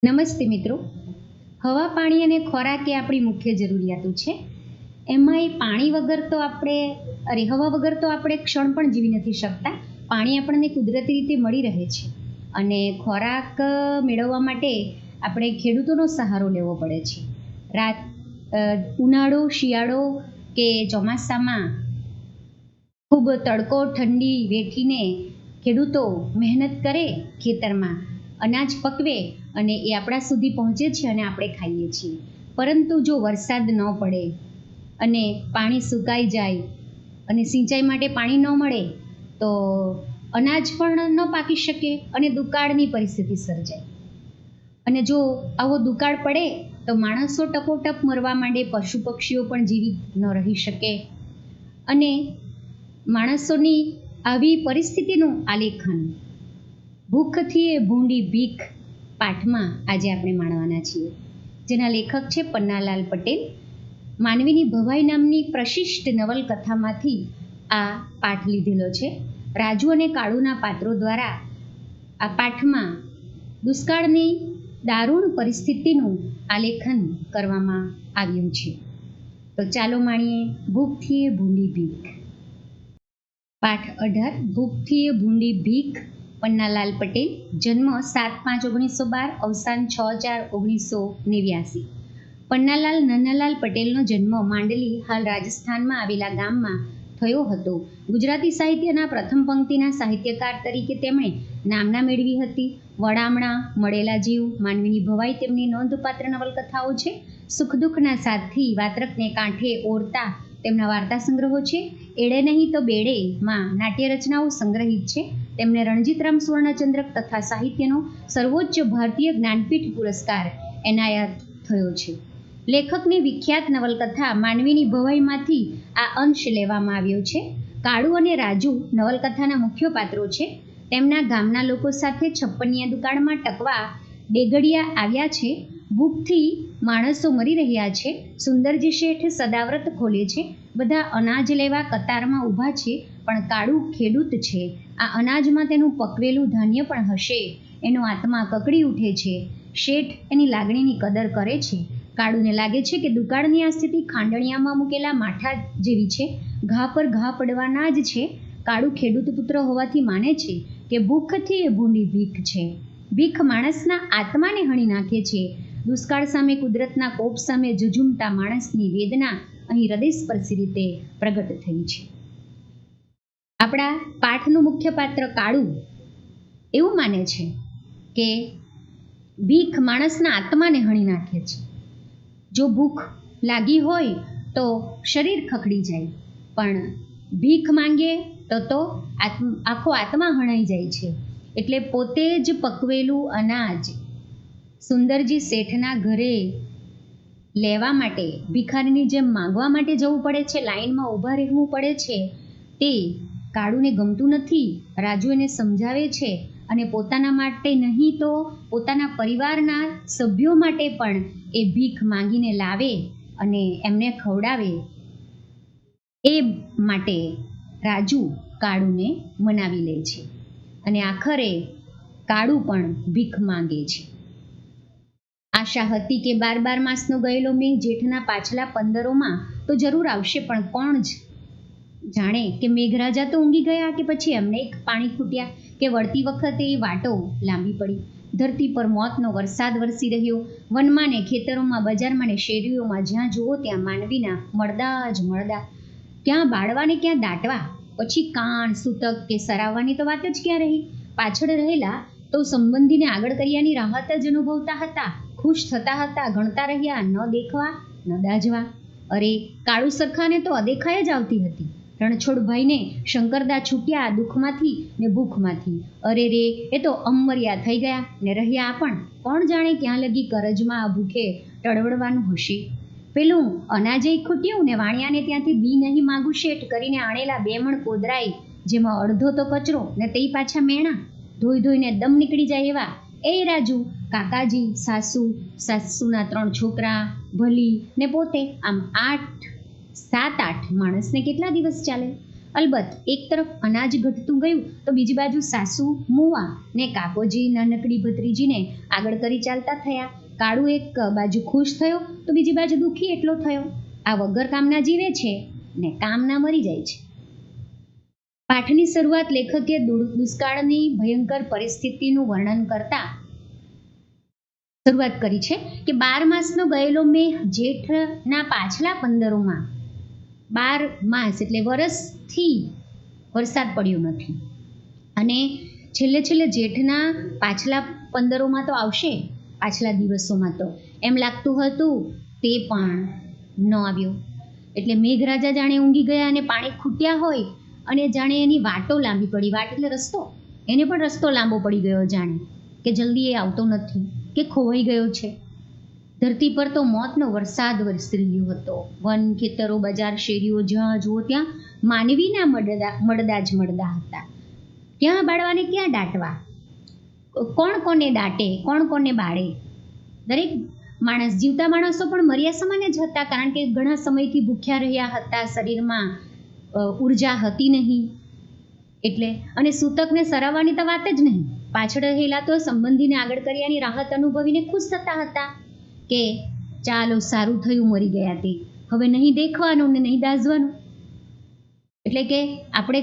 નમસ્તે મિત્રો. હવા, પાણી અને ખોરાક એ આપણી મુખ્ય જરૂરિયાતો છે. એમાંય પાણી વગર તો હવા વગર તો આપણે ક્ષણ પણ જીવી નથી શકતા. પાણી આપણને કુદરતી રીતે મળી રહે છે અને ખોરાક મેળવવા માટે આપણે ખેડૂતોનો સહારો લેવો પડે છે. ઉનાળો, શિયાળો કે ચોમાસામાં ખૂબ તડકો, ઠંડી વેઠીને ખેડૂતો મહેનત કરે, ખેતરમાં અનાજ પકવે અને એ આપણા સુધી પહોંચે છે અને આપણે ખાઈએ છીએ. પરંતુ જો વરસાદ ન પડે અને પાણી સુકાઈ જાય અને સિંચાઈ માટે પાણી ન મળે તો અનાજ પણ ન પાકી શકે અને દુકાળની પરિસ્થિતિ સર્જાય. અને જો આવો દુકાળ પડે તો માણસો ટપોટપ મરવા માંડે, પશુ પક્ષીઓ પણ જીવિત ન રહી શકે. અને માણસોની આવી પરિસ્થિતિનું આલેખન ભૂખથી એ ભૂંડી ભીખ પાઠમાં આજે આપણે માણવાના છીએ, જેના લેખક છે પન્નાલાલ પટેલ. માનવીની ભવાઈ નામની પ્રશિષ્ટ નવલકથામાંથી આ પાઠ લીધેલો છે. રાજુ અને કાળુના પાત્રો દ્વારા આ પાઠમાં દુષ્કાળની દારૂણ પરિસ્થિતિનું આલેખન કરવામાં આવ્યું છે. તો ચાલો માણીએ ભૂખથી એ ભૂંડી ભીખ. પાઠ 18. ભૂખથી એ ભૂંડી ભીખ. પન્નાલાલ પટેલ. જન્મ 7/5/1912, અવસાન 6/4/1989. પન્નાલાલ નન્નાલાલ પટેલનો જન્મ માંડલી, હાલ રાજસ્થાનમાં આવેલા ગામમાં થયો હતો. ગુજરાતી સાહિત્યના પ્રથમ પંક્તિના સાહિત્યકાર તરીકે તેમણે નામના મેળવી હતી. વડામણા, મળેલા જીવ, માનવીની ભવાઈ તેમની નોંધપાત્ર નવલકથાઓ છે. સુખ દુઃખના સાથી વાત્રકને કાંઠે ઓરતા તેમના વાર્તા સંગ્રહો છે. એડે નહીં તો બેડે માં નાટ્ય રચનાઓ સંગ્રહિત છે. તેમને રણજીતરામ સુવર્ણચંદ્રક તથા સાહિત્યનો સર્વોચ્ચ ભારતીય જ્ઞાનપીઠ પુરસ્કાર એનાયત થયો છે. લેખકની વિખ્યાત નવલકથા માનવીની ભવાઈમાંથી આ અંશ લેવામાં આવ્યો છે. કાળુ અને રાજુ નવલકથાના મુખ્ય પાત્રો છે. તેમના ગામના લોકો સાથે છપ્પનિયા દુકાળમાં ટકવા ડેગડિયા આવ્યા છે. ભૂખથી માણસો મરી રહ્યા છે. સુંદરજી શેઠ સદાવ્રત ખોલે છે. બધા અનાજ લેવા કતારમાં ઊભા છે, પણ કાળુ ખેડૂત છે. આ અનાજમાં તેનું પકવેલું ધાન્ય પણ હશે, એનો આત્મા કકડી ઉઠે છે. શેઠ એની લાગણીની કદર કરે છે. કાળુને લાગે છે કે દુકાળની આ સ્થિતિ ખાંડણિયામાં મૂકેલા માઠા જેવી છે, ઘા પર ઘા પડવાના જ છે. કાળુ ખેડૂત પુત્ર હોવાથી માને છે કે ભૂખથી એ ભૂંડી ભીખ છે. ભીખ માણસના આત્માને હણી નાખે છે. દુષ્કાળ સામે, કુદરતના કોપ સામે ઝઝૂમતા માણસની વેદના અહીં હૃદયસ્પર્શી રીતે પ્રગટ થઈ છે. આપણા પાઠનું મુખ્ય પાત્ર કાળુ એવું માને છે કે ભીખ માણસના આત્માને હણી નાખે છે. જો ભૂખ લાગી હોય તો શરીર ખખડી જાય, પણ ભીખ માંગે તો આખો આત્મા હણાઈ જાય છે. એટલે પોતે જ પકવેલું અનાજ સુંદરજી શેઠના ઘરે લેવા માટે ભિખારીની જેમ માંગવા માટે જવું પડે છે, લાઈનમાં ઊભા રહેવું પડે છે. તે કાળુને ગમતું નથી. રાજુ એને સમજાવે છે અને પોતાના માટે નહીં તો પોતાના પરિવારના સભ્યો માટે પણ એ ભીખ માંગીને લાવે અને એમને ખવડાવે. એ માટે રાજુ કાળુને મનાવી લે છે અને આખરે કાળુ પણ ભીખ માંગે છે. આશા હતી કે 12 માસનો ગયેલો મેઘ જેઠના પાછલા 15માં તો જરૂર આવશે, પણ કોણ જ જાણે કે મેઘરાજા તો ઊંઘી ગયા કે પછી એમને પાણી ખૂટ્યા કે વળતી વખતે એ વાટો લાંબી પડી. ધરતી પર મોતનો વરસાદ વરસી રહ્યો. વનમાં ને ખેતરોમાં, બજારમાં ને શેરીઓમાં જ્યાં જુઓ ત્યાં માનવીના મળદા જ મળદા. ક્યાં બાળવા ને ક્યાં દાટવા. પછી કાન, સૂતક કે સરાવવાની તો વાત જ ક્યાં રહી. પાછળ રહેલા તો સંબંધીને આગળ કર્યાની રાહત જ અનુભવતા હતા, ખુશ થતા હતા, ગણતા રહ્યા, ન દેખવા ન દાજવા. અરે કાળુ સરખાને તો અદેખાય જ આવતી હતી. રણછોડભાઈને શંકરદા છૂટ્યા દુઃખમાંથી ને ભૂખમાંથી. અરે રે, એ તો અમર્યા થઈ ગયા ને રહ્યા પણ કોણ જાણે ક્યાં લગી કરજમાં આ ભૂખે ટળવળવાનું હશે. પેલું અનાજે ખૂટ્યું ને વાણિયાને ત્યાંથી બી નહીં માગું શેઠ કરીને આણેલા 2 મણ કોદરાય, જેમાં અડધો તો કચરો ને તે પાછા મેણા, ધોઈ ધોઈને દમ નીકળી જાય એવા. એ રાજુ, કાકાજી, સાસુના 3 છોકરા, ભલી ને પોતે, આમ 7-8 માણસને કેટલા દિવસ ચાલે? અલબત્ત એક તરફ અનાજ ઘટતું ગયું તો બીજી બાજુ સાસુ મુવા ને કાકોજી નાનકડી ભત્રીજીને આગળ કરી ચાલતા થયા. કાળુ એક બાજુ ખુશ થયો તો બીજી બાજુ દુઃખી એટલો થયો. આ વગર કામના જીવે છે ને કામના મરી જાય છે. પાઠની શરૂઆત લેખકે દુષ્કાળની ભયંકર પરિસ્થિતિનું વર્ણન કરતા શરૂઆત કરી છે કે 12 માસનો ગયેલો મેં જેઠના પાછલા 15માં 12 માસ એટલે વરસથી વરસાદ પડ્યો નથી અને છેલ્લે જેઠના પાછલા 15માં તો આવશે, પાછલા દિવસોમાં તો એમ લાગતું હતું તે પણ ન આવ્યો. એટલે મેઘરાજા જાણે ઊંઘી ગયા અને પાણી ખૂટ્યા હોય અને જાણે એની વાટો લાંબી પડી. વાટ એટલે રસ્તો, એને પણ રસ્તો લાંબો પડી ગયો જાણે કે જલ્દી એ આવતો નથી કે ખોવાઈ ગયો છે. ધરતી પર તો મોતનો વરસાદ વરસી રહ્યો હતો. વન, ખેતરો, બજાર, શેરીઓ જ્યાં જુઓ ત્યાં માનવીના મળદા જ મળદા હતા. ક્યાં બાળવાને ક્યાં દાટવા, કોણ કોને દાટે, કોણ કોને બાળે. દરેક માણસ, જીવતા માણસો પણ મર્યા સમાન જ હતા, કારણ કે ઘણા સમયથી ભૂખ્યા રહ્યા હતા, શરીરમાં ઉર્જા હતી નહીં એટલે. અને સૂતકને સરાવવાની તો વાત જ નહીં. પાછળ રહેલા તો સંબંધીને આગળ કર્યાની રાહત અનુભવીને ખુશ થતા હતા કે ચાલો સારું થયું મરી ગયા તે, હવે નહીં દેખવાનું ને નહીં દાઝવાનું. એટલે કે આપણે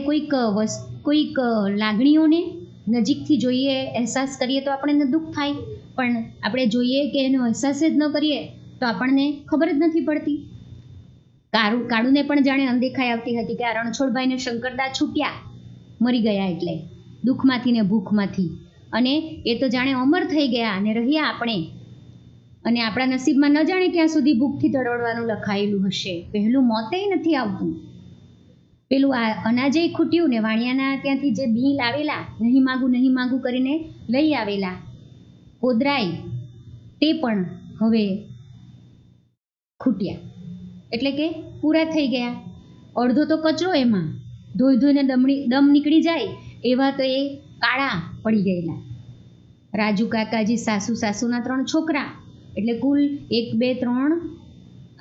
કોઈક લાગણીઓને નજીકથી જોઈએ, અહેસાસ કરીએ તો આપણને દુઃખ થાય, પણ આપણે જોઈએ કે એનો અહેસાસ જ ન કરીએ તો આપણને ખબર જ નથી પડતી. કાળુને પણ જાણે અનદેખાઈ આવતી હતી કે આ રણછોડભાઈને શંકરદા છૂટ્યા મરી ગયા એટલે દુઃખમાંથી ને ભૂખમાંથી, અને એ તો જાણે અમર થઈ ગયા અને રહ્યા આપણે, અને આપણા નસીબમાં ન જાણે ક્યાં સુધી ભૂખથી તડવડવાનું લખાયેલું હશે. પહેલું મોતે નથી આવતું. પેલું આ અનાજે ખૂટ્યું ને વાણિયાના ત્યાંથી જે બી લાવેલા, નહીં માગું કરીને લઈ આવેલા કોદરાઈ, તે પણ હવે ખૂટ્યા, એટલે કે પૂરા થઈ ગયા. અડધો તો કચરો, એમાં ધોઈને દમ નીકળી જાય એવા તો એ કાળા પડી ગયેલા. રાજુ કાકાજી, સાસુના 3 છોકરા, એટલે કુલ 1, 2, 3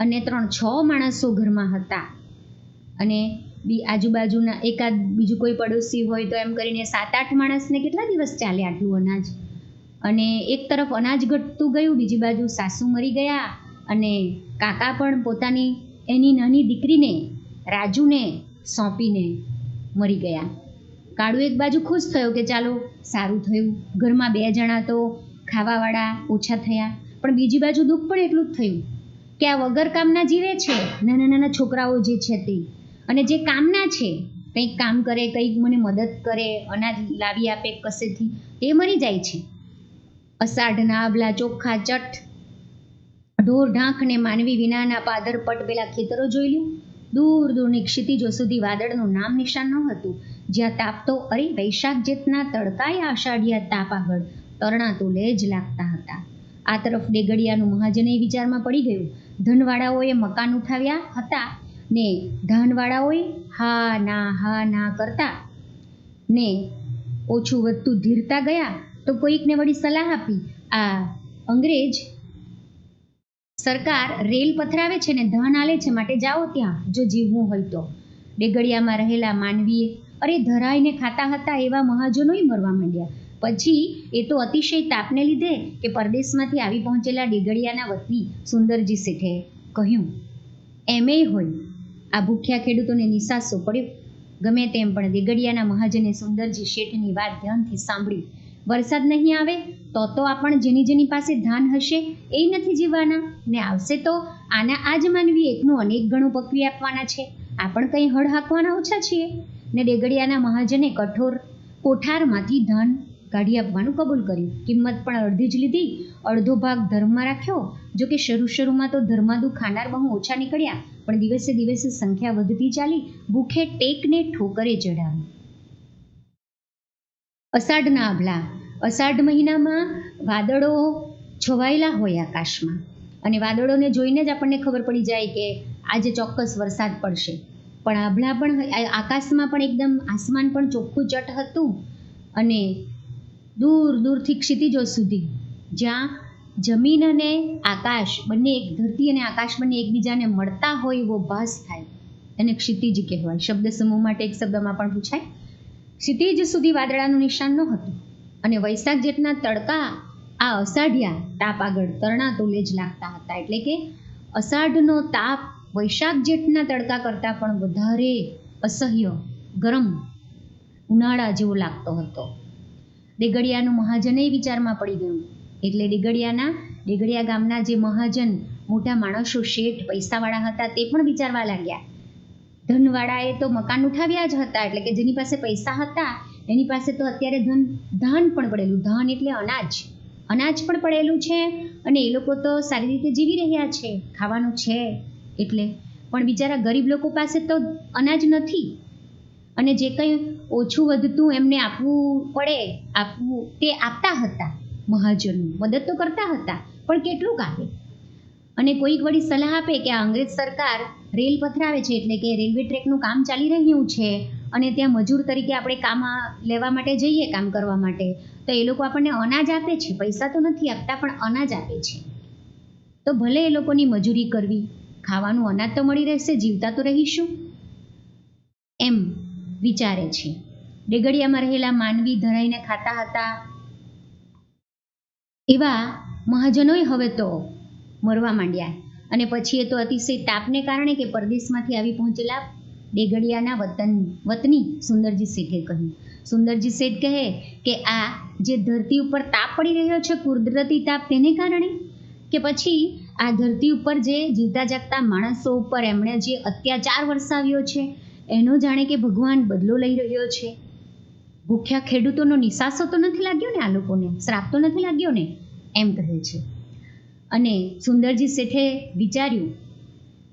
અને 3, 6 માણસો ઘરમાં હતા. અને આજુબાજુના એકાદ બીજું કોઈ પડોશી હોય તો એમ કરીને 7-8 માણસને કેટલા દિવસ ચાલે આટલું અનાજ. અને એક તરફ અનાજ ઘટતું ગયું, બીજી બાજુ સાસુ મરી ગયા, અને કાકા પણ પોતાની એની નાની દીકરીને રાજુને સોંપીને મરી ગયા. કાળુ એક બાજુ ખુશ થયો કે ચાલો સારું થયું, ઘરમાં 2 જણા તો ખાવાવાળા ઓછા થયા, પણ બીજી બાજુ દુઃખ પણ એટલું જ થયું કે આ વગર કામના જીવે છે, નાના છોકરાઓ જે છે તે, અને જે કામના છે કંઈક કામ કરે, કંઈક મને મદદ કરે, અનાજ લાવી આપે કશેથી, તે મરી જાય છે. અષાઢના આભલા ચોખ્ખા ચટ, ઢોર ઢાંખ ને માનવી વિનાના પાદર પટ પેલા ખેતરો જોઈ લ્યું. દૂરની ક્ષિતિજો સુધી વાદળનું નામ નિશાન ન હતું. જ્યાં તાપતો, અરે વૈશાખ જેતના તડકાએ આષાઢિયા તાપ આગળ તરણા તો લેજ લાગતા હતા. આ તરફ ડેગડિયાનું મહાજનય વિચારમાં પડી ગયું. ધનવાળાઓએ મકાન ઉઠાવ્યા હતા ને ધાનવાળાઓએ હા ના કરતા ને ઓછું વધતું ધીરતા ગયા તો કોઈકને વળી સલાહ આપી, આ અંગ્રેજ સરકાર રેલ પથરાવે છે ને ધન આલે છે, માટે જાઓ ત્યાં જો જીવવું હોય તો. ડેગડિયામાં રહેલા માનવીએ અરે ધરાઈને ખાતા હતા એવા મહાજનોય મરવા માંડ્યા. પછી એ તો અતિશય તાપને લીધે કે પરદેશમાંથી આવી પહોંચેલા ડેગડિયાના વતની સુંદરજી શેઠે કહ્યું, એમે હોય આ ભૂખ્યા ખેડૂતોને નિસાસો પડ્યો. ગમે તેમ પણ ડેગડિયાના મહાજને સુંદરજી શેઠની વાત ધ્યાનથી સાંભળી. વરસાદ નહીં આવે તો આપણ જેની પાસે ધાન હશે એ નથી જીવવાના, ને આવશે તો આના આ જ માનવી એકનું અનેક ગણું પકવી આપવાના છે. આપણ કંઈ હળ હાંકવાના ઓછા છીએ. ને ડેગડિયાના મહાજને કઠોર કોઠારમાંથી ધાન કાઢી આપવાનું કબૂલ કર્યું. કિંમત પણ અડધી જ લીધી, અડધો ભાગ ધર્મમાં રાખ્યો. જો કે શરૂમાં તો ધર્માદુ ખાનાર બહુ ઓછા નીકળ્યા, પણ દિવસે સંખ્યા વધતી ચાલી. ભૂખે ટેકને ઠોકરે ચડાવી. અષાઢના આભલા, અષાઢ મહિનામાં વાદળો છવાયેલા હોય આકાશમાં, અને વાદળોને જોઈને જ આપણને ખબર પડી જાય કે આજે ચોક્કસ વરસાદ પડશે. પણ આભલા પણ આકાશમાં પણ એકદમ આસમાન પણ ચોખ્ખું ચટ હતું, અને દૂરથી ક્ષિતિજો સુધી જ્યાં જમીન અને આકાશ બંને, ધરતી અને આકાશ બંને એકબીજાને મળતા હોય એવો ભાસ થાય એને ક્ષિતિજ કહેવાય. શબ્દ સમૂહ માટે એક શબ્દમાં પણ પૂછાય. ક્ષિતિજ સુધી વાદળાનું નિશાન ન હતું અને વૈશાખ જેઠના તડકા આ અષાઢિયા તાપ આગળ તરણા તોલે જ લાગતા હતા. એટલે કે અષાઢનો તાપ વૈશાખ જેઠના તડકા કરતાં પણ વધારે અસહ્ય ગરમ ઉનાળા જેવો લાગતો હતો. દેગડિયાનું મહાજન વિચારમાં પડી ગયું. એટલે દેગડિયા ગામના જે મહાજન મોટા માણસો શેઠ પૈસાવાળા હતા તે પણ વિચારવા લાગ્યા. ધનવાળાએ તો મકાન ઉઠાવ્યા જ હતા, એટલે કે જેની પાસે પૈસા હતા એની પાસે તો અત્યારે ધાન પણ પડેલું. ધાન એટલે અનાજ પણ પડેલું છે અને એ લોકો તો સારી રીતે જીવી રહ્યા છે, ખાવાનું છે એટલે. પણ બિચારા ગરીબ લોકો પાસે તો અનાજ નથી અને જે કંઈ ઓછું વધતું એમને આપવું તે આપતા હતા. મહાજન મદદ તો કરતા હતા પણ કેટલુંક આપે. અને કોઈક વળી સલાહ આપે કે આ અંગ્રેજ સરકાર રેલ પથરાવે છે, એટલે કે રેલવે ટ્રેકનું કામ ચાલી રહ્યું છે અને ત્યાં મજૂર તરીકે આપણે કામ લેવા માટે જઈએ, કામ કરવા માટે, તો એ લોકો આપણને અનાજ આપે છે, પૈસા તો નથી આપતા પણ અનાજ આપે છે. તો ભલે એ લોકોની મજૂરી કરવી, ખાવાનું અનાજ તો મળી રહેશે, જીવતા તો રહીશું એમ વિચારે છે. દેગડિયામાં રહેલા માનવી ધરાઈને ખાતા હતા. એવા મહાજનોય હવે તો મરવા માંડ્યા. અને પછી એ તો અતિશય તાપને કારણે કે પરદેશમાંથી આવી પહોંચેલા દેગડિયાના વતની સુંદરજી શેઠે કહ્યું. સુંદરજી શેઠ કહે કે આ જે ધરતી ઉપર તાપ પડી રહ્યો છે, કુદરતી તાપ, તેને કારણે કે પછી આ ધરતી ઉપર જે જીવતા જાગતા માણસો ઉપર એમણે જે અત્યાચાર વરસાવ્યો છે એનો જાણે કે ભગવાન બદલો લઈ રહ્યો છે. ભૂખ્યા ખેડૂતોનો નિસાસો તો નથી લાગ્યો ને, આ લોકોને શ્રાપ તો નથી લાગ્યો ને, એમ કહે છે. અને સુંદરજી શેઠે વિચાર્યું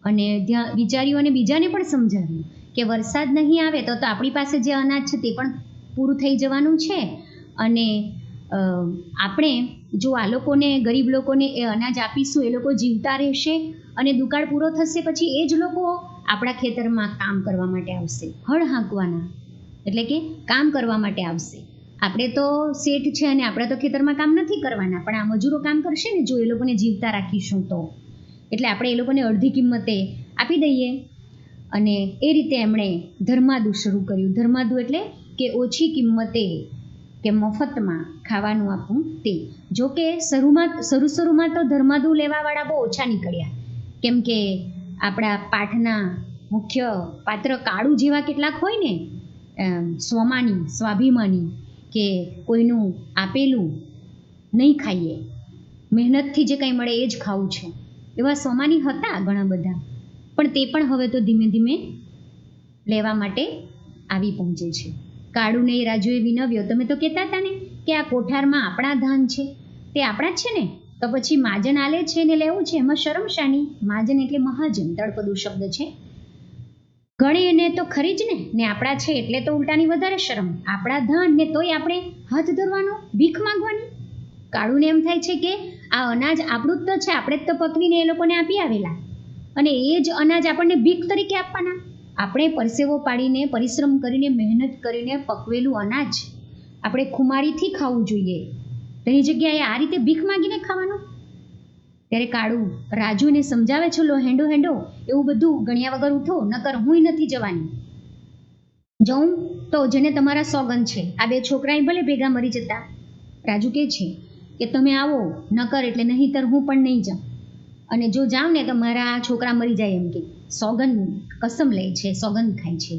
અને બીજાને પણ સમજાવ્યું કે વરસાદ નહીં આવે તો આપણી પાસે જે અનાજ છે તે પણ પૂરું થઈ જવાનું છે અને આપણે જો આ લોકોને, ગરીબ લોકોને એ અનાજ આપીશું, એ લોકો જીવતા રહેશે અને દુકાળ પૂરો થશે પછી એ જ લોકો આપણા ખેતરમાં કામ કરવા માટે આવશે, હળ હાંકવાના, એટલે કે કામ કરવા માટે આવશે. આપણે તો શેઠ છે અને આપણે તો ખેતરમાં કામ નથી કરવાના, પણ આ મજૂરો કામ કરશે ને જો એ લોકોને જીવતા રાખીશું તો. એટલે આપણે એ લોકોને અડધી કિંમતે આપી દઈએ. અને એ રીતે એમણે ધર્માદુ શરૂ કર્યું. ધર્માદુ એટલે કે ઓછી કિંમતે કે મફતમાં ખાવાનું આપવું તે. જો કે શરૂમાં તો ધર્માદુ લેવાવાળા બહુ ઓછા નીકળ્યા, કેમ કે આપણા પાઠના મુખ્ય પાત્ર કાળુ જેવા કેટલાક હોય ને, સ્વાભિમાની, કે કોઈનું આપેલું નહીં ખાઈએ, મહેનતથી જે કંઈ મળે એ જ ખાવું છે, એવા સ્વમાની હતા ઘણા બધા. પણ તે પણ હવે તો ધીમે ધીમે લેવા માટે આવી પહોંચે છે. કાળુને એ રાજુએ વિનવ્યો, તમે તો કહેતા હતા ને કે આ કોઠારમાં આપણા ધાન છે, તે આપણા જ છે ને, તો પછી માજન આલે છે ને લેવું છે, એમાં શરમ શાની? માજન એટલે મહાજન, તળપદુ શબ્દ છે. ગણી એને તો ખરી જ ને આપણા છે એટલે તો ઉલટાની વધારે શરમ. આપણા ધાન ને તોય આપણે હાથ ધરવાનો, ભીખ માંગવાની. કાળુને એમ થાય છે કે આ અનાજ આપણું જ તો છે, આપણે જ તો પકવીને એ લોકોને આપી આવેલા અને એ જ અનાજ આપણને ભીખ તરીકે આપવાના. આપણે પરસેવો પાડીને, પરિશ્રમ કરીને, મહેનત કરીને પકવેલું અનાજ આપણે ખુમારીથી ખાવું જોઈએ, તેની જગ્યાએ આ રીતે ભીખ માંગીને ખાવાનું. ત્યારે કાળુ રાજુને સમજાવે છે, લો હેંડો એવું બધું ગણ્યા વગર ઉઠો, નકર હુંય નથી જવાની. જઉં તો જેને તમારા સોગન છે, આ બે છોકરાએ ભલે ભેગા મરી જતા. રાજુ કહે છે કે તમે આવો, નકર એટલે નહીંતર હું પણ નહીં જાઉં. અને જો જાઉં ને તો મારા છોકરા મરી જાય એમ કે સોગન કસમ લે છે, સોગંદ ખાય છે.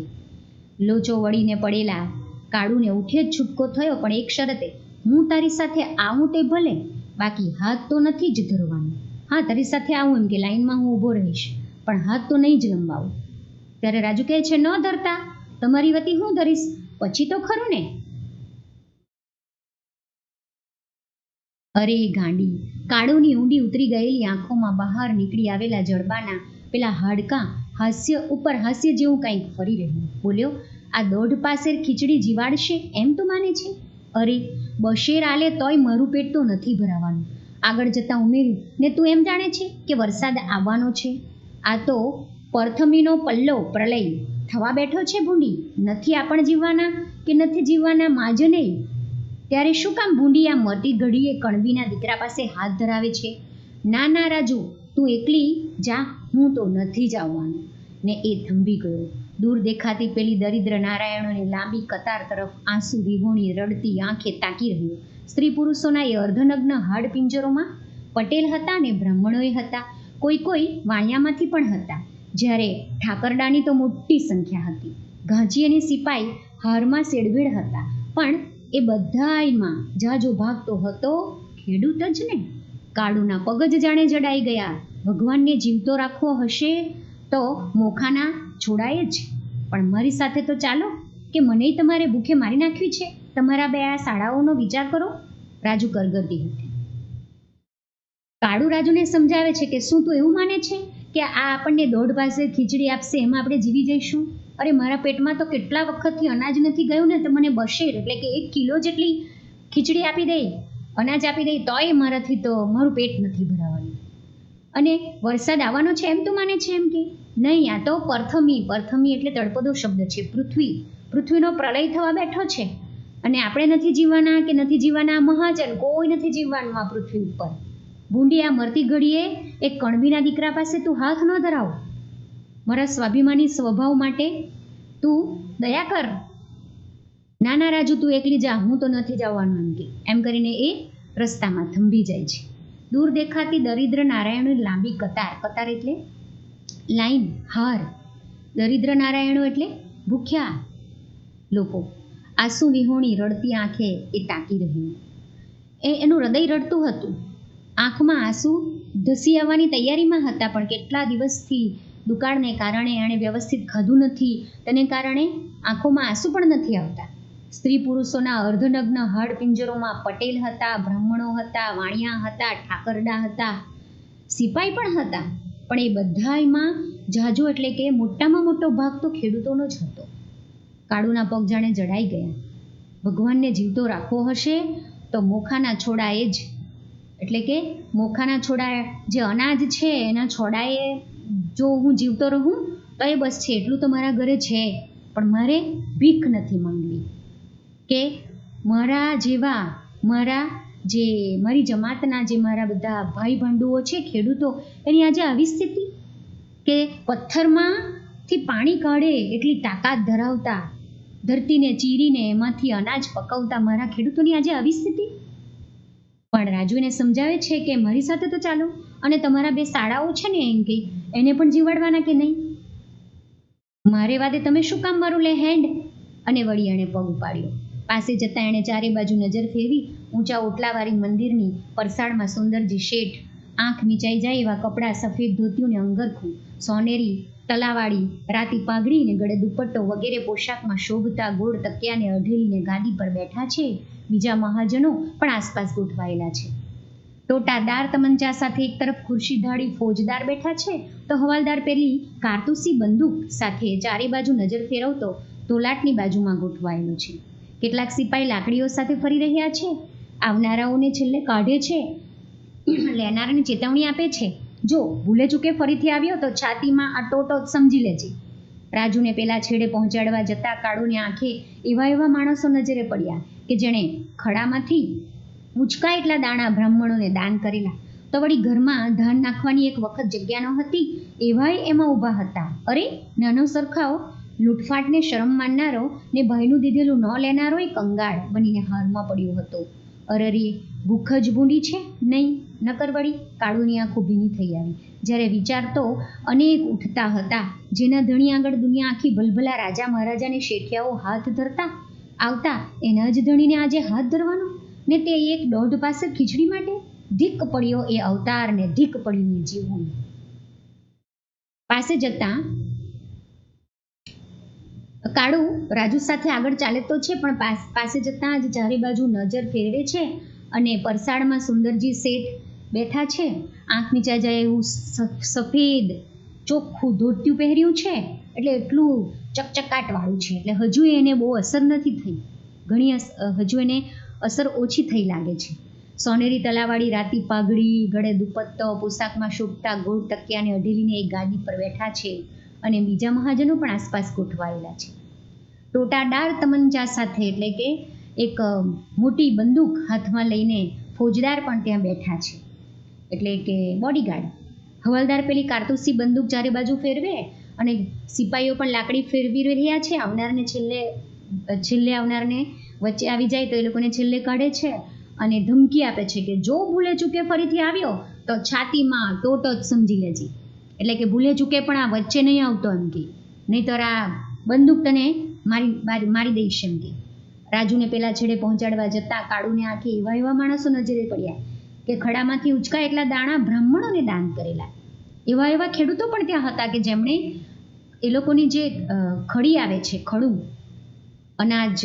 લોચો વળીને પડેલા કાળુને ઉઠે જ છૂટકો થયો, પણ એક શરતે, હું તારી સાથે આવું તે ભલે, બાકી હાથ તો નથી જ ધરવાનો. હા, તારી સાથે આવું એમ કે લાઈનમાં હું ઊભો રહીશ, પણ હાથ તો નહીં જ લંબાવું. ત્યારે રાજુ કહે છે, ન ધરતા, તમારી વતી હું ધરીશ, પછી તો ખરું ને. અરે ગાંડી! કાળુની ઊંડી ઉતરી ગયેલી આંખોમાં બહાર નીકળી આવેલા જડબાના પેલા હાડકાં હાસ્ય ઉપર હાસ્ય જેવું કંઈક ફરી રહ્યું. બોલ્યો, આ દોઢ પાસેર ખીચડી જીવાડશે એમ તું માને છે? અરે બશેર આલે તોય મારું પેટ તો નથી ભરાવાનું. આગળ જતાં ઉમેર્યું, ને તું એમ જાણે છે કે વરસાદ આવવાનો છે? આ તો પરથમીનો પલ્લો પ્રલય થવા બેઠો છે ભૂંડી. નથી આપણ જીવવાના કે નથી જીવવાના માજને, ત્યારે શું કામ ભૂંડી આ મરતી ઘડીએ કણબીના દીકરા પાસે હાથ ધરાવે છે? ના રાજુ, તું એકલી જા, હું તો નથી જ આવવાનું. ને એ થંભી ગયો. દૂર દેખાતી પેલી દરિદ્ર નારાયણોની લાંબી કતાર તરફ આંસુ વિહોણી રડતી આંખે તાકી રહ્યો. સ્ત્રી પુરુષોના એ અર્ધનગ્ન હાડપિંજરોમાં પટેલ હતા ને બ્રાહ્મણોએ હતા, કોઈ વાણિયામાંથી પણ હતા, જ્યારે ઠાકરડાની તો મોટી સંખ્યા હતી. ઘાંચી અને સિપાઈ હારમાં શેડભેડ હતા, પણ એ બધાયમાં જાજો ભાગ તો હતો ખેડૂત જ ને. કાળુના પગ જ જાણે જડાઈ ગયા. ભગવાનને જીવતો રાખવો હશે તો મોખાના છોડાય જ, પણ મારી સાથે તો ચાલો, કે મને તમારે ભૂખે મારી નાખ્યું છે. તમારા બે આ શાળાઓનો વિચાર કરો. રાજુ કરગરતી હતી. કાળુ રાજુને સમજાવે છે કે શું તું એવું માને છે કે આ આપણને દોઢ પાસે ખીચડી આપશે એમાં આપણે જીવી જઈશું? અરે મારા પેટમાં તો કેટલા વખતથી અનાજ નથી ગયું ને, તો મને બશેર એટલે કે 1 કિલો જેટલી ખીચડી આપી દે, અનાજ આપી દે, તોય મારાથી તો મારું પેટ નથી ભરાવાનું. અને વરસાદ આવવાનો છે એમ તું માને છે? એમ કે નહીં, આ તો પરથમી એટલે તળપદો શબ્દ છે. પૃથ્વીનો પ્રલય થવા બેઠો છે અને આપણે નથી જીવવાના કે નથી જીવવાના મહાજન, કોઈ નથી જીવવાનું આ પૃથ્વી ઉપર. ભૂંડી, આ મરતી ઘડીએ એક કણબીના દીકરા પાસે તું હાથ ન ધરાવ. મારા સ્વાભિમાની સ્વભાવ માટે તું દયા કર. ના રાજુ, તું એકલી જા, હું તો નથી જવાનું. એમ કરીને એ રસ્તામાં થંભી જાય છે. દૂર દેખાતી દરિદ્ર નારાયણોની લાંબી કતાર એટલે લાઈન, હાર. દરિદ્ર નારાયણો એટલે ભૂખ્યા લોકો. આંસુ વિહોણી રડતી આંખે એ તાકી રહ્યું. એનું હૃદય રડતું હતું. આંખમાં આંસુ ધસી આવવાની તૈયારીમાં હતા, પણ કેટલા દિવસથી દુકાળને કારણે એણે વ્યવસ્થિત ખાધું નથી, તેને કારણે આંખોમાં આંસુ પણ નથી આવતા. સ્ત્રી પુરુષોના અર્ધનગ્ન હાડપિંજરોમાં પટેલ હતા, બ્રાહ્મણો હતા, વાણિયા હતા, ઠાકરડા હતા, સિપાઈ પણ હતા, પણ એ બધાયમાં જાજો એટલે કે મોટામાં મોટો ભાગ તો ખેડૂતોનો જ હતો. કાળુના પગ જાણે જડાઈ ગયા. ભગવાનને જીવતો રાખવો હશે તો મોખાના છોડાએ જ, એટલે કે મોખાના છોડા જે અનાજ છે એના છોડાએ જો હું જીવતો રહું તો એ બસ છે, એટલું તો મારા ઘરે છે. પણ મારે ભીખ નથી માંગવી કે મારા જેવા મારી જમાતના જે મારા બધા ભાઈ ભાંડુઓ છે ખેડૂતો, એની આજે આવી સ્થિતિ કે પથ્થરમાંથી પાણી કાઢે એટલી તાકાત ધરાવતા, ધરતીને ચીરીને એમાંથી અનાજ પકવતા મારા ખેડૂતોની આજે આવી સ્થિતિ. પણ રાજુને સમજાવે છે કે મારી સાથે તો ચાલો, અને તમારા 2 શાળાઓ છે ને એમ કે એને પણ જીવાડવાના કે નહીં? મારે વાદે તમે શું કામ મારું લે હેન્ડ? અને વળી એણે પગ ઉપાડ્યો. પાસે જતાં એણે ચારે બાજુ નજર ફેરવી. ઊંચા ઓટલાવાળી મંદિરની પરસાળમાં સુંદરજી શેઠ, આંખ મીચાઈ જાય એવા કપડાં, સફેદ ધોતિયું ને અંગરખું, સોનેરી તલાવાળી રાતી પાઘડી ને ગળે દુપટ્ટો વગેરે પોશાકમાં શોભતા ગોળ તકિયાને અઢેલીને ગાદી પર બેઠા છે. બીજા મહાજનો પણ આસપાસ ગોઠવાયેલા છે. ટોટાદાર તમંચા સાથે એક તરફ ખુરશી ઢાળી ફોજદાર બેઠા છે, તો હવાલદાર પેલી કારતૂસી બંદૂક સાથે ચારે બાજુ નજર ફેરવતો તોલાટની બાજુમાં ગોઠવાયેલો છે. કેટલાક સિપાઈ લાકડીઓ સાથે ફરી રહ્યા છે. આવનારાઓને છેલ્લે કાઢે છે, લેનારાને ચેતવણી આપે છે, જો ભૂલે ચૂકે ફરીથી આવ્યો તો છાતીમાં આ ટોટો સમજી લેજે. રાજુને પેલા છેડે પહોંચાડવા જતાં કાળુની આંખે એવા માણસો નજરે પડ્યા કે જેણે ખડામાંથી ઉચકા એટલા દાણા બ્રાહ્મણોને દાન કરેલા, તો વળી ઘરમાં ધાન નાખવાની એક વખત જગ્યા ન હતી એવાય એમાં ઊભા હતા. અરે નાનો સરખાઓ લૂંટફાટને શરમ માનનારો ને ભાઈનું દીધેલું ન લેનારો એ કંગાળ બનીને હારમાં પડ્યો હતો. અરરી, ભૂખ જ ભૂંડી છે નહીં, નકર વળી. કાળુની આંખો ભીની થઈ આવી. જ્યારે વિચાર તો અનેક ઉઠતા હતા, જેના ધણી આગળ દુનિયા આખી ભલભલા રાજા મહારાજાને શેઠિયાઓ હાથ ધરતા આવતા, એના જ ધણીને આજે હાથ ધરવાનો, ને તે એક દોઢ પાસે ખીચડી માટે. ધીક પડ્યો એ અવતાર ને ધીક પડ્યું એ જીવવું. પાસે જતાં કાળુ રાજુ સાથે આગળ ચાલે તો છે, પણ પાસે જતાં જ ચારે બાજુ નજર ફેરવે છે અને પરસાળમાં સુંદરજી શેઠ બેઠા છે. આંખ નીચા જાય એવું સફેદ ચોખ્ખું ધોતિયું પહેર્યું છે, એટલે એટલું ચકચકાટવાળું છે, એટલે હજુ એને બહુ અસર નથી થઈ. હજુ એને અસર ઓછી થઈ લાગે છે. સોનેરી તલાવાળી રાતી પાઘડી, ગળે દુપટ્ટો, પોશાકમાં શોભતા ગોળ તકિયાને અઢેલીને એક ગાદી પર બેઠા છે, અને બીજા મહાજનો પણ આસપાસ ગોઠવાયેલા છે. ટોટાદાર તમંચા સાથે, એટલે કે એક મોટી બંદૂક હાથમાં લઈને ફોજદાર પણ ત્યાં બેઠા છે, એટલે કે બોડીગાર્ડ. હવાલદાર પેલી કારતૂસી બંદૂક ચારે બાજુ ફેરવે અને સિપાહીઓ પણ લાકડી ફેરવી રહ્યા છે. આવનારને છેલ્લે આવનારને વચ્ચે આવી જાય તો એ લોકોને છેલ્લે કાઢે છે અને ધમકી આપે છે કે જો ભૂલે ચૂકે ફરીથી આવ્યો તો છાતીમાં ટોટો જ સમજી લેજે. એટલે કે ભૂલે ચૂકે પણ આ વચ્ચે નહીં આવતો એમ કે, નહીંતર આ બંદૂક તને મારી દઈશ એમ કે. રાજુને પેલા છેડે પહોંચાડવા જતાં કાળુને આંખે એવા માણસો નજરે પડ્યા કે ખડામાંથી ઉચકા એટલા દાણા બ્રાહ્મણોને દાન કરેલા. એવા ખેડૂતો પણ ત્યાં હતા કે જેમણે એ લોકોની જે ખડી આવે છે, ખડું અનાજ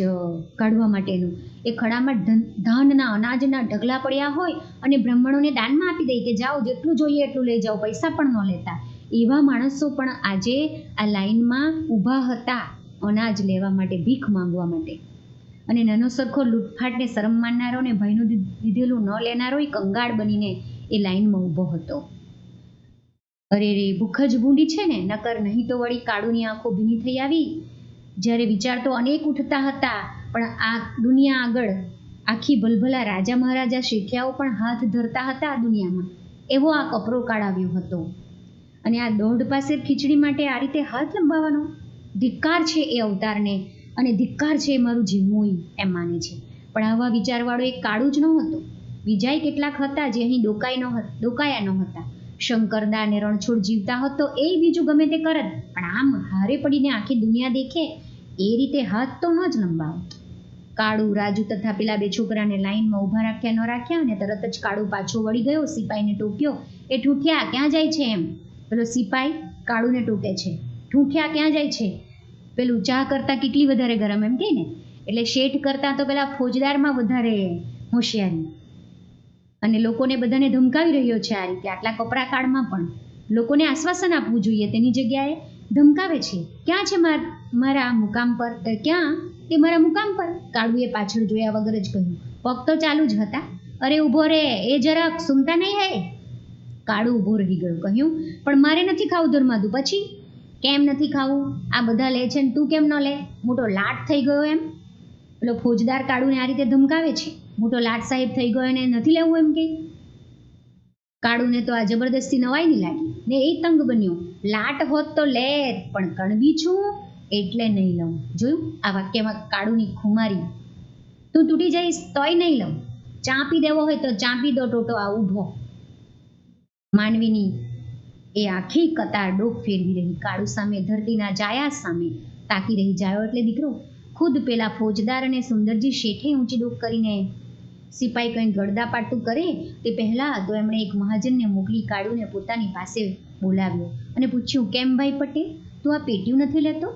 કાઢવા માટેનું, એ ખડામાં ધાનના અનાજના ઢગલા પડ્યા હોય અને બ્રાહ્મણોને દાનમાં આપી દે કે જાઓ જેટલું જોઈએ એટલું લઈ જાઓ, પૈસા પણ ન લેતા. એવા માણસો પણ આજે આ લાઈનમાં ઊભા હતા અનાજ લેવા માટે, ભીખ માંગવા માટે. અને નાનો સરખો લૂંટફાટને શરમ માનનારો ને ભયનું દીધેલું ન લેનારો એ કંગાળ બનીને એ લાઈનમાં ઊભો હતો. અરે રે, ભૂખ જ ભૂંડી છે ને, નકર નહીં તો વળી કાળુની આંખો ભીની થઈ આવી. જ્યારે વિચાર તો અનેક ઉઠતા હતા, પણ આ દુનિયા આગળ આખી ભલભલા રાજા મહારાજા શેઠિયાઓ પણ હાથ ધરતા હતા આ દુનિયામાં, એવો આ કપરો કાળ આવ્યો હતો. અને આ દોઢ પાસે ખીચડી માટે આ રીતે હાથ લંબાવવાનો, ધિક્કાર છે એ અવતારને, અને ધિક્કાર છે મારું જીવવું એમ માને છે. પણ આવા વિચારવાળો એક કાળું જ ન હતો. બીજાય કેટલાક હતા જે અહીં ડોકાયા ન હતા. શંકરદા ને રણછોડ જીવતા હતો એ બીજું ગમે તે કરત, પણ આમ હારે પડીને આખી દુનિયા દેખે એ રીતે હાથ તો ન જ લંબાવો. કાળુ, રાજુ તથા પેલા બે છોકરાને લાઈનમાં ઊભા રાખ્યા ન રાખ્યા, અને તરત જ કાળુ પાછો વળી ગયો, સિપાહીને ટોક્યો. એ ઠૂઠિયા ક્યાં જાય છે એમ. પેલો સિપાઈ કાળુને ટોકે છે, ઠૂઠિયા ક્યાં જાય છે. પેલું ચા કરતાં કેટલી વધારે ગરમ એમ કહે ને, એટલે શેઠ કરતાં તો પેલા ફોજદારમાં વધારે હોશિયારી. અને લોકોને બધાને ધમકાવી રહ્યો છે આ રીતે. આટલા કપરા કાળમાં પણ લોકોને આશ્વાસન આપવું જોઈએ તેની જગ્યાએ ધમકાવે છે. ક્યાં છે મારા મુકામ પર, ક્યાં તે મારા મુકામ પર. કાળુએ પાછળ જોયા વગર જ કહ્યું. પગ તો ચાલુ જ હતા. અરે ઊભો રે, એ જરાક સુમતા નહીં હે. કાળુ ઊભો રહી ગયો, કહ્યું પણ મારે નથી ખાવું ધર્માદુ. પછી કેમ નથી ખાવું? આ બધા લે છે ને તું કેમ ન લે? મોટો લાટ થઈ ગયો એમ. પેલો ફોજદાર કાળુને આ રીતે ધમકાવે છે. મોટો લાટ સાહેબ થઈ ગયો એને નથી લેવું એમ કે. કાળુને તો આ જબરદસ્તી નવાઈ નહીં લાગી ને એ તંગ બન્યો. લાટ હોત તો લે, પણ કણબી છું એટલે નહીં લઉં. જોયું આ વાક્યમાં કાળુની ખુમારી. તું તૂટી જઈશ તોય નહીં લઉં. ચાંપી દેવો હોય તો ચાંપી દો ટોટો આ ઊભો. માનવીની એ આખી કતાર ડોક ફેરવી રહી, કાળુ સામે ધરતીના જાયા સામે તાકી રહી. જાયો એટલે દીકરો. ખુદ પેલા ફોજદાર અને સુંદરજી શેઠે ઊંચી ડોક કરીને સિપાઈ કંઈ ગળદાપાટું કરે તે પહેલાં તો એમણે એક મહાજનને મોકલી કાળુને પોતાની પાસે બોલાવ્યો અને પૂછ્યું, કેમ ભાઈ પટેલ, તું આ પેટ્યું નથી લેતો?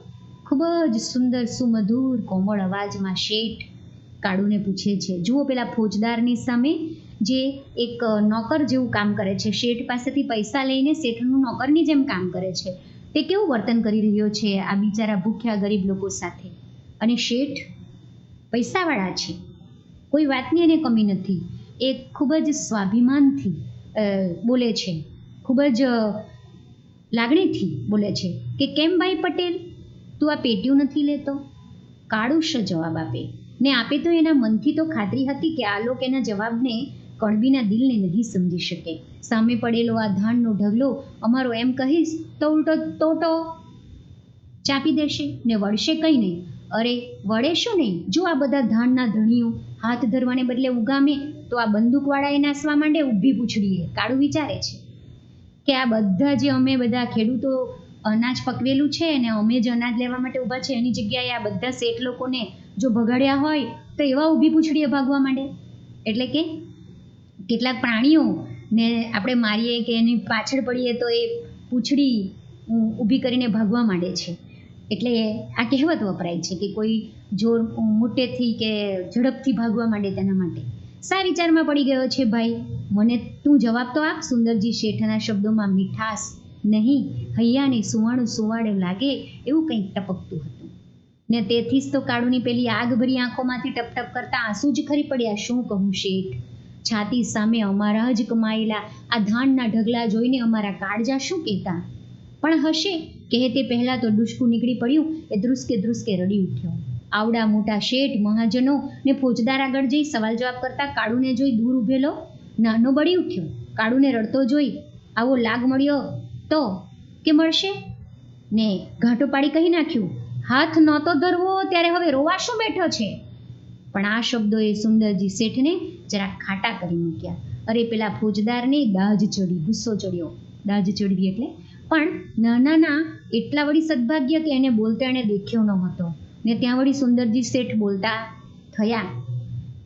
ખૂબ જ સુંદર સુમધુર કોમળ અવાજમાં શેઠ કાળુને પૂછે છે. જુઓ પેલા ફોજદારની સામે જે એક નોકર જેવું કામ કરે છે, શેઠ પાસેથી પૈસા લઈને શેઠનું નોકરની જેમ કામ કરે છે, તે કેવું વર્તન કરી રહ્યો છે આ બિચારા ભૂખ્યા ગરીબ લોકો સાથે. અને શેઠ પૈસાવાળા છે, કોઈ વાતની એને કમી નથી. એ ખૂબ જ સ્વાભિમાનથી બોલે છે, ખૂબ જ લાગણીથી બોલે છે કે કેમ ભાઈ પટેલ, તું આ પેટ્યું નથી લેતો? કાળુ શ જવાબ આપે ને આપે તો એના મનથી તો ખાતરી હતી કે આ લોકો એના જવાબને કણબીના દિલને નહીં સમજી શકે. સામે પડેલો આ ધાનનો ઢગલો અમારો એમ કહીશ તો ઉલટો ટોટો ચાપી દેશે ને વળશે કંઈ નહીં. અરે વળે શું નહીં? જો આ બધા ધાનના ધણીઓ હાથ ધરવાને બદલે ઉગામે તો આ બંદૂકવાળા એ નાસવા માંડે ઊભી પૂછડીએ. કાળુ વિચારે છે કે આ બધા જે અમે બધા ખેડૂતો અનાજ પકવેલું છે અને અમે જ અનાજ લેવા માટે ઊભા છે, એની જગ્યાએ આ બધા શેઠ લોકોને જો ભગાડ્યા હોય તો એવા ઊભી પૂછડીએ ભાગવા માંડે. એટલે કે કેટલાક પ્રાણીઓને આપણે મારીએ કે એની પાછળ પડીએ તો એ પૂંછડી ઊભી કરીને ભાગવા માંડે છે. એટલે આ કહેવત વપરાય છે કે કોઈ જોર મોટેથી કે ઝડપથી ભાગવા માંડે તેના માટે. શા વિચારમાં પડી ગયો છે ભાઈ? મને તું જવાબ તો આપ. સુંદરજી શેઠના શબ્દોમાં મીઠાશ નહીં, હૈયાને સુવાળું સુવાળું લાગે એવું કંઈક ટપકતું હતું. ને તેથી જ તો કાળુની પેલી આગભરી આંખોમાંથી ટપટપ કરતા આંસુ જ ખરી પડ્યા. શું કહું શેઠ, છાતી સામે અમારા જ કમાયેલા આ ધાનના ઢગલા જોઈને અમારા કાળજા શું કહેતા પણ હશે. કહે તે પહેલાં તો ડુસકું નીકળી પડ્યું એ ધ્રુસકે ધ્રુસકે રડી ઉઠ્યો. આવડા મોટા શેઠ, મહાજનો ને ફોજદાર આગળ જઈ સવાલ જવાબ કરતા કાળુને જોઈ દૂર ઊભેલો નાનો બળી ઉઠ્યો. કાળુને રડતો જોઈ આવો લાગ મળ્યો તો કે મળશે ને ઘાટો પાડી કહી નાખ્યું, હાથ નહોતો ધરવો ત્યારે હવે રોવા શું બેઠો છે? પણ આ શબ્દોએ સુંદરજી શેઠને જરા ખાટા કરી મૂક્યા. અરે પેલા ફોજદારને દાજ ચડી, ગુસ્સો ચડ્યો. દાજ ચડવી એટલે પણ નાના એટલા વળી સદભાગ્ય કે એને બોલતા એને દેખ્યો ન હતો. ને ત્યાં વળી સુંદરજી શેઠ બોલતા થયા,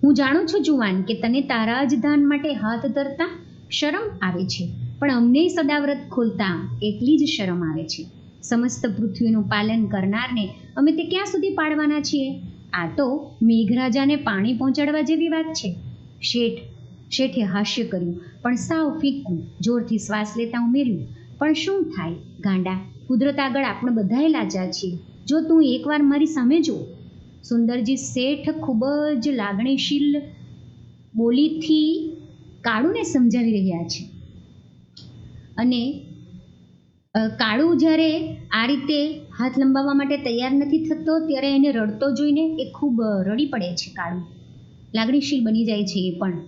હું જાણું છું જુવાન કે તને તારા જ દાન માટે હાથ ધરતા શરમ આવે છે, પણ અમને સદાવ્રત ખોલતા એટલી જ શરમ આવે છે. સમસ્ત પૃથ્વીનું પાલન કરનારને અમે તે ક્યાં સુધી પાડવાના છીએ? આ તો મેઘરાજાને પાણી પહોંચાડવા જેવી વાત છે. શેઠે હાસ્ય કર્યું, પણ સાવ ફીકું. જોરથી શ્વાસ લેતા ઉમેર્યું, પણ શું થાય ગાંડા, કુદરત આગળ આપણે બધાએ લાચાર છીએ. જો તું એકવાર મારી સામે જો. સુંદરજી શેઠ ખૂબ જ લાગણીશીલ બોલીથી કાળુને સમજાવી રહ્યા છે. અને કાળુ જ્યારે આ રીતે હાથ લંબાવવા માટે તૈયાર નથી થતો ત્યારે એને રડતો જોઈને એ ખૂબ રડી પડે છે. કાળુ લાગણીશીલ બની જાય છે. એ પણ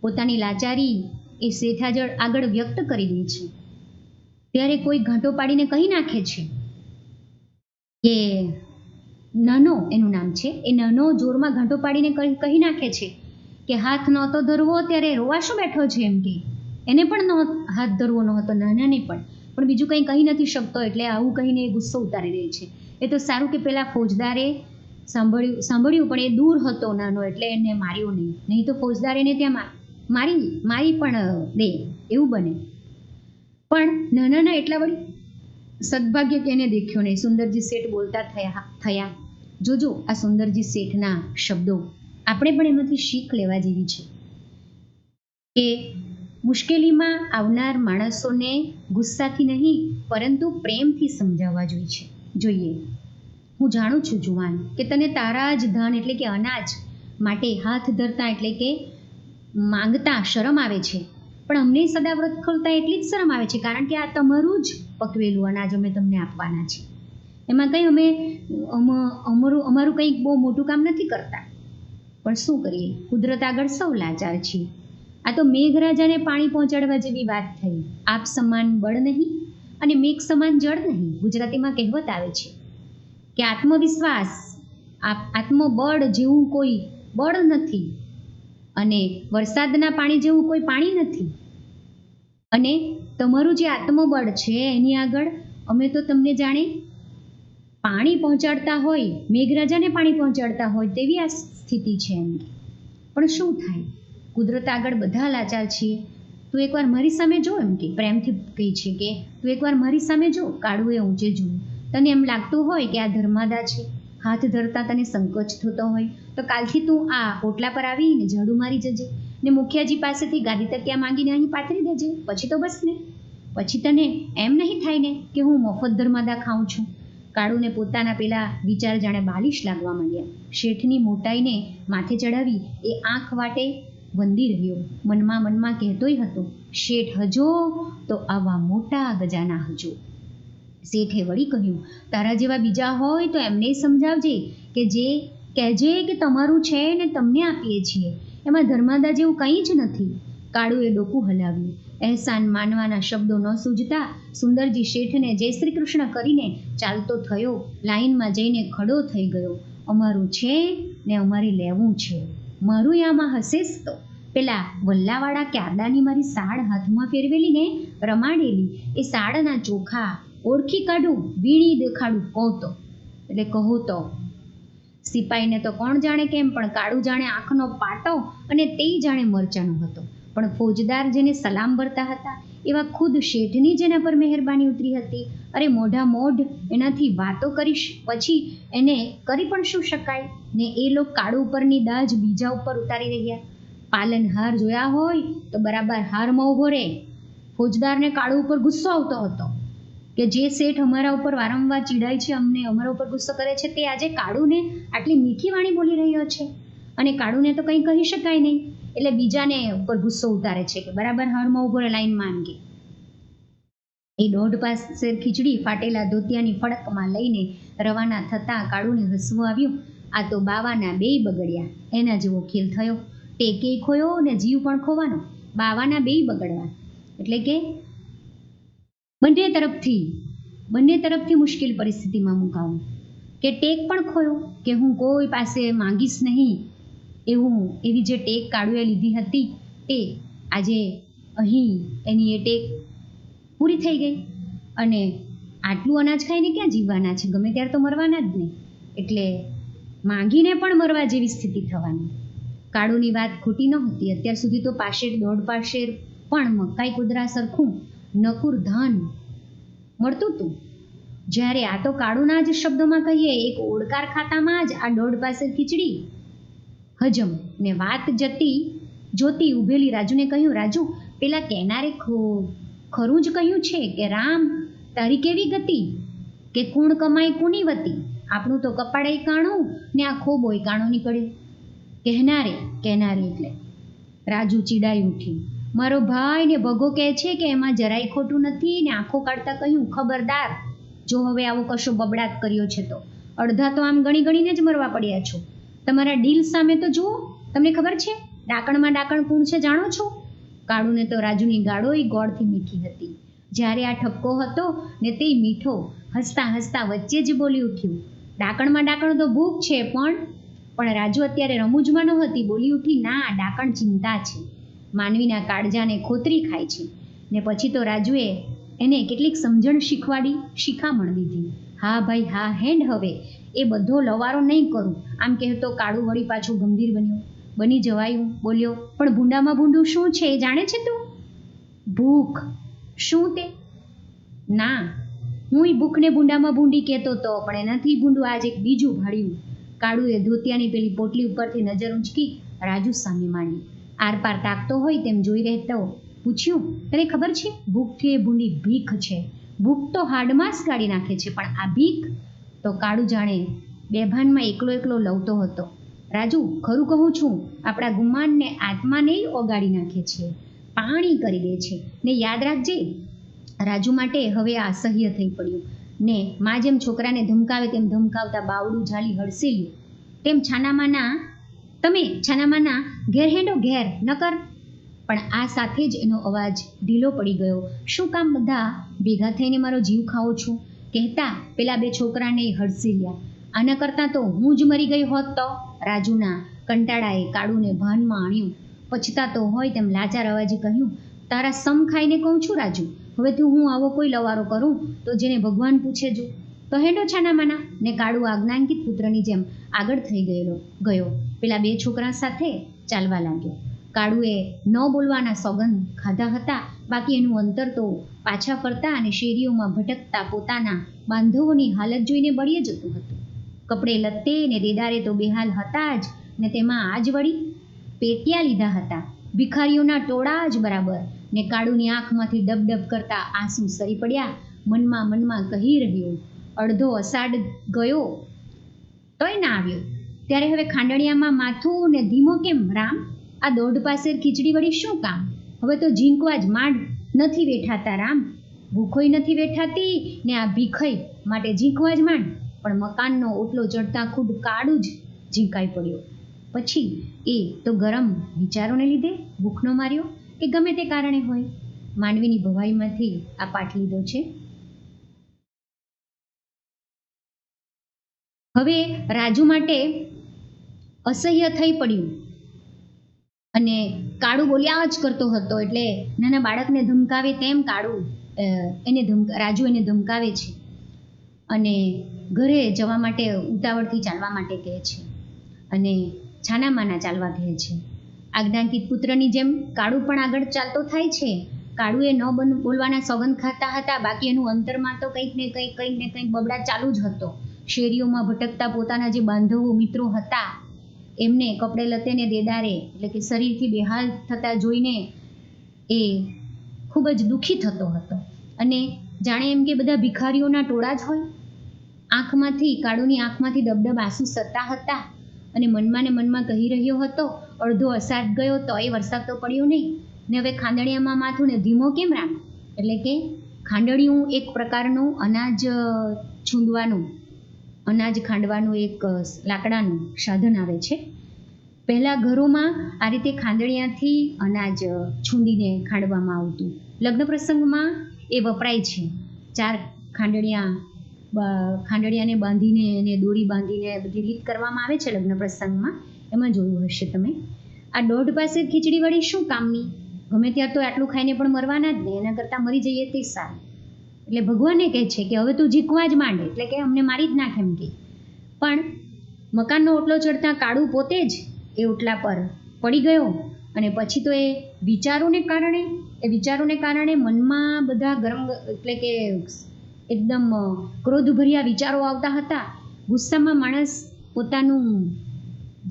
પોતાની લાચારી એ શેઠ આગળ વ્યક્ત કરી દે છે. ત્યારે કોઈ ઘાંટો પાડીને કહી નાખે છે કે નાનો એનું નામ છે, એ નાનો જોરમાં ઘાંટો પાડીને કહી નાખે છે કે હાથ નહોતો ધરવો ત્યારે રોવા શું બેઠો છે? એમ કે એને પણ હાથ ધરવો ન હતો, નાનાને પણ બીજું કંઈ કહી નથી શકતો. એટલે આવું કહીને એ ગુસ્સો ઉતારી દે છે. એ તો સારું કે પેલા ફોજદારે સાંભળ્યું પણ એ દૂર હતો નાનો, એટલે એને માર્યો નહીં તો ફોજદાર એને ત્યાં મારી પણ દે, એવું બને. પણ નાના એટલા વળી સદભાગ્ય કે એને દેખ્યો નહીં. સુંદરજી શેઠ બોલતા થયા. જોજો આ સુંદરજી શેઠના શબ્દો આપણે પણ એમાંથી શીખ લેવા જેવી છે કે મુશ્કેલીમાં આવનાર માણસોને ગુસ્સાથી નહીં પરંતુ પ્રેમથી સમજાવવા જોઈએ. હું જાણું છું જુવાન કે તને તારા જ ધન એટલે કે અનાજ માટે હાથ ધરતા એટલે કે માંગતા શરમ આવે છે, પણ અમને સદાવ્રત ખોલતા એટલી જ શરમ આવે છે, કારણ કે આ તમારું જ પકવેલું અનાજ અમે તમને આપવાના છે. એમાં કંઈ અમારું કંઈક બહુ મોટું કામ નથી કરતા, પણ શું કરીએ, કુદરત આગળ સૌ લાચાર છીએ. આ તો મેઘરાજાને પાણી પહોંચાડવા જેવી વાત થઈ. આપ સમાન બળ નહીં અને મેઘ સમાન જળ નહીં. ગુજરાતીમાં કહેવત આવે છે કે આત્મવિશ્વાસ, આત્મબળ જેવું કોઈ બળ નથી અને વરસાદના પાણી જેવું કોઈ પાણી નથી. અને તમારું જે આત્મબળ છે એની આગળ અમે તો તમને જાણે પાણી પહોંચાડતા હોય, મેઘરાજાને પાણી પહોંચાડતા હોય તેવી આ સ્થિતિ છે એમ. પણ શું થાય, કુદરત આગળ બધા લાચાર છીએ. તું એકવાર મારી સામે જો, એમ કે પ્રેમથી કહી છે કે તું એકવાર મારી સામે જો. કાળુએ ઊંચે જોયું. તને એમ લાગતું હોય કે આ ધર્માદા છે, હાથ ધરતા તને સંકોચ થતો હોય તો કાલથી તું આ ઓટલા પર આવીને ઝાડુ મારી જજે ને મુખિયાજી પાસેથી ગાદી તકિયા માંગીને અહીં પાથરી દેજે. પછી તો બસ ને, પછી તને એમ નહીં થાય ને કે હું મફત ધર્માદા ખાઉં છું. કાળુને પોતાના પેલા વિચાર જાણે બાલિશ લાગવા માંડ્યા. શેઠની મોટાઈને માથે ચડાવી એ આંખ વાટે વંદી રહ્યો. મનમાં કહેતોય હતો, શેઠ હજો તો આવા મોટા ગજાના હજો. શેઠે વળી કહ્યું, તારા જેવા બીજા હોય તો એમને સમજાવજે કે જે કહેજે કે તમારું છે ને તમને આપીએ છીએ, એમાં ધર્માદા જેવું કંઈ જ નથી. કાળુએ ડોકું હલાવ્યું. અહેસાન માનવાના શબ્દો ન સૂઝતા સુંદરજી શેઠને જય શ્રી કૃષ્ણ કરીને ચાલતો થયો. લાઈનમાં જઈને ખડો થઈ ગયો. અમારું છે ને અમારે લેવું છે. મારું આમાં હસેસ તો પેલા વલ્લાવાળા ક્યારડાની મારી સાડ હાથમાં ફેરવેલી ને રમાડેલી એ સાડના ચોખા ઓળખી કાઢું, વીણી દેખાડું કહો તો. સિપાહીને તો કોણ જાણે કેમ, પણ કાળુ જાણે આંખનો પાટો અને તે જાણે મરચાનો હતો. પણ ફોજદાર જેને સલામ ભરતા હતા એવા ખુદ શેઠની જેના પર મહેરબાની ઉતરી હતી. અરે મોઢ એનાથી વાતો કરીશ પછી એને કરી પણ શું શકાય ને એ લોકો કાળુ ઉપરની દાજ બીજા ઉપર ઉતારી રહ્યા. પાલનહાર જોયા હોય તો બરાબર હારમાં ઊભો રહે. ફોજદારને કાળુ ઉપર ગુસ્સો આવતો હતો કે જે શેઠ અમારા ઉપર વારંવાર ચીડાય છે, અમને અમારા ઉપર ગુસ્સો કરે છે, તે આજે કાળુને આટલી મીઠી વાણી બોલી રહ્યો છે અને કાળુને તો કંઈ કહી શકાય નહીં. એટલે બીજાને ઉપર ગુસ્સો ઉતારે છે કે બરાબર હારમાં ઊભો રહે લાઈનમાં આમ કે. એ 1.5 પાસેર ખીચડી ફાટેલા ધોતિયાની ફડકમાં લઈને રવાના થતાં કાળુને હસવું આવ્યું. આ તો બાવાના બેય બગડ્યા એના જેવો ખેલ થયો. ટેકે ખોયો ને જીવ પણ ખોવાનો. બાવાના બેય બગડવા એટલે કે બંને તરફથી બંને તરફથી મુશ્કેલ પરિસ્થિતિમાં મુકાવું, કે ટેક પણ ખોયો કે હું કોઈ પાસે માંગીશ નહીં, એવી જે ટેક કાળુએ લીધી હતી તે આજે અહીં એની એ ટેક પૂરી થઈ ગઈ. અને આટલું અનાજ ખાઈને ક્યાં જીવવાના છે, ગમે ત્યારે તો મરવાના જ નહીં, એટલે માંગીને પણ મરવા જેવી સ્થિતિ થવાની. કાળુની વાત ખોટી નહોતી. અત્યાર સુધી તો પાશેર 1.5 પાશેર પણ મકાઈ કુદરા સરખું નકુર ધાન મળતું હતું, જ્યારે આ તો કાળુના જ શબ્દોમાં કહીએ એક ઓડકાર ખાતામાં જ આ 1.5 પાશેર ખીચડી હજમ. ને વાત જોતી ઊભેલી રાજુને કહ્યું, રાજુ, પેલા કેનારે ખરું જ કહ્યું છે કે રામ તારી કેવી ગતિ, કે કુણ કમાઈ કુની વતી, આપણું તો કપાળે કાણું ને આ ખોબોય કાણો નીકળ્યો. કહેનારે એટલે રાજુ ચીડાઈ ઉઠી. મારો ભાઈ ને ભગો કહે છે કે એમાં જરાય ખોટું નથી, ને આંખો કાઢતા કહ્યું, ખબરદાર, જો હવે આવો કશો બબડાટ કર્યો છે તો અડધા તો આમ ગણીને જ મરવા પડ્યા છો. તમારા ડીલ સામે તો જુઓ, તમને ખબર છે ડાકણમાં ડાકણ કોણ છે જાણો છો? કાળુને તો રાજુની ગાળોય ગોળથી મીઠી હતી. જ્યારે આ ઠપકો હતો ને તે મીઠો હસતા વચ્ચે જ બોલી ઉઠ્યું, ડાકણમાં ડાકણ તો ભૂખ છે, પણ રાજુ અત્યારે રમૂજમાં નહોતી. બોલી ઉઠી, ના, ડાકણ ચિંતા છે, માનવીના કાળજાને ખોતરી ખાય છે. ને પછી તો રાજુએ એને કેટલીક સમજણ શિખામણ દીધી. હા ભાઈ હા, હેન્ડ હવે એ બધો લવારો નહીં કરું. આમ કહેતો કાળુ વળી પાછું ગંભીર બની જવાયું. બોલ્યો, પણ ભૂંડામાં ભૂંડું શું છે એ જાણે છે તું? ભૂખ શું તે? ના, હું ભૂખને ભૂંડામાં ભૂંડી કહેતો તો, પણ એનાથી ભૂંડું આજ એક બીજું ભાળ્યું. કાળુએ ધોતિયાની પેલી પોટલી ઉપરથી નજર ઊંચકી રાજુ સામે માંડી. આરપાર તાકતો હોય તેમ જોઈ રહેતો પૂછ્યું, તને ખબર છે ભૂખથી એ ભૂંડી ભીખ છે. ભૂખ તો હાડમાંસ કાઢી નાખે છે, પણ આ ભીખ તો કાળુ જાણે બેભાનમાં એકલો લવતો હતો. રાજુ, ખરું કહું છું, આપણા ગુમાનને આત્માને ઓગાળી નાખે છે, પાણી કરી દે છે. ને યાદ રાખજે, રાજુ માટે હવે આ અસહ્ય થઈ પડ્યું. ને માં જેમ છોકરાને ધમકાવે તેમ ધમકાવતા બાવડું ઝાલી હડસેલ્યું. તેમ છાનામાના ઘેર હેડો ઘેર નકર. પણ આ સાથે જ એનો અવાજ ઢીલો પડી ગયો. શું કામ બધા ભેગા થઈને મારો જીવ ખાઓ છો? કહેતા પેલા 2 છોકરાને હડસેલ્યા. આના કરતાં તો હું જ મરી ગઈ હોત તો? રાજુના કંટાળાએ કાળુને ભાનમાં આણ્યું. પછતાતો હોય તેમ લાચાર અવાજે કહ્યું, તારા સમ ખાઈને કહું છું રાજુ, હવેથી હું આવો કોઈ લવારો કરું તો જેને ભગવાન પૂછે જો. તો હેડો છાનામાના. ને કાળુ આજ્ઞાંકિત પુત્રની જેમ આગળ થઈ ગયો. પેલા 2 છોકરા સાથે ચાલવા લાગ્યો. કાળુએ ન બોલવાના સોગંદ ખાધા હતા, બાકી એનું અંતર તો પાછા ફરતા અને શેરીઓમાં ભટકતા પોતાના બાંધવોની હાલત જોઈને બળીએ જતું હતું. કપડે લત્તે ને દેદારે તો બેહાલ હતા જ, ને તેમાં આજ વળી પેટિયા લીધા હતા, ભિખારીઓના ટોળા જ બરાબર. ને કાળુની આંખમાંથી ડબડબ કરતા આંસુ સરી પડ્યા. મનમાં કહી રહ્યો, અડધો અષાઢ ગયો તોય ના આવ્યો, ત્યારે હવે ખાંડણિયામાં માથું ને ધીમો કેમ રામ? આ 1.5 પાશેર ખીચડી વળી શું કામ? હવે તો ઝીંકવા જ માંડ નથી વેઠાતા રામ. ભૂખોય નથી વેઠાતી ને આ ભીખઈ માટે ઝીંકવા જ માંડ. પણ મકાનનો ઓટલો ચડતા ખુદ કાળું જ ઝીંકાઈ પડ્યો. પછી એ તો ગરમ વિચારોને લીધે ભૂખનો માર્યો કે ગમે તે કારણે હોય, માનવીની ભવાઈમાંથી આ પાઠ લીધો છે. હવે રાજુ માટે અસહ્ય થઈ પડ્યું અને કાળુ બોલ્યા જ કરતો હતો. એટલે નાના બાળકને ધમકાવે તેમ રાજુ એને ધમકાવે છે અને ઘરે જવા માટે ઉતાવળથી ચાલવા માટે કહે છે અને છાનામાના ચાલવા કહે છે. આજ્ઞાંકિત પુત્રની જેમ કાળુ પણ આગળ ચાલતો થાય છે. કાળુએ ન બોલવાના સોગંદ ખાતા હતા, બાકી એનું અંતરમાં તો કંઈક ને કંઈક બબડાટ ચાલુ જ હતો. શેરીઓમાં ભટકતા પોતાના જે બાંધવો મિત્રો હતા એમને કપડે લતે ને દેદારે એટલે કે શરીરથી બેહાલ થતા જોઈને એ ખૂબ જ દુઃખી થતો હતો અને જાણે એમ કે બધા ભિખારીઓના ટોળા જ હોય. કાળુની આંખમાંથી ડબડબ આંસુ સરતા હતા અને મનમાં કહી રહ્યો હતો, અડધો અષાઢ ગયો તોય વરસાદ તો પડ્યો નહીં, ને હવે ખાંડણિયામાં માથું ને ધીમો કેમ રામ? એટલે કે ખાંડણિયું એક પ્રકારનું અનાજ ખાંડવાનું એક લાકડાનું સાધન આવે છે. પહેલાં ઘરોમાં આ રીતે ખાંડણિયાથી અનાજ છૂંદીને ખાંડવામાં આવતું. લગ્ન પ્રસંગમાં એ વપરાય છે. 4 ખાંડણિયાને બાંધીને એને દોરી બાંધીને બધી રીત કરવામાં આવે છે લગ્ન પ્રસંગમાં, એમાં જોયું હશે તમે. આ દોઢ પાસે ખીચડી વળી શું કામની? ગમે ત્યાર તો આટલું ખાઈને પણ મરવાના જ નહીં, એના કરતાં મરી જઈએ તે સારું. એટલે ભગવાને કહે છે કે હવે તું ઝીકવા જ માંડે, એટલે કે અમને મારી જ નાખ એમ કે. પણ મકાનનો ઓટલો ચડતા કાળું પોતે જ એ ઓટલા પર પડી ગયો અને પછી તો એ વિચારોને કારણે મનમાં બધા એટલે કે એકદમ ક્રોધભર્યા વિચારો આવતા હતા. ગુસ્સામાં માણસ પોતાનું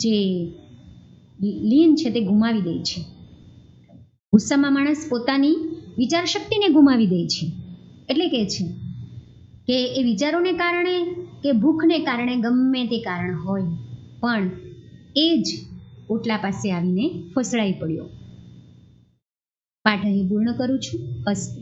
જે લીન છે તે ગુમાવી દે છે. ગુસ્સામાં માણસ પોતાની વિચાર શક્તિને ગુમાવી દે છે. એટલે કે છે કે એ વિચારોને કારણે કે ભૂખને કારણે ગમે તે કારણ હોય, પણ એ જ ઓટલા પાસે આવીને ફસડાઈ પડ્યો. પાઠ અહીં પૂર્ણ કરું છું. અસ્તુ.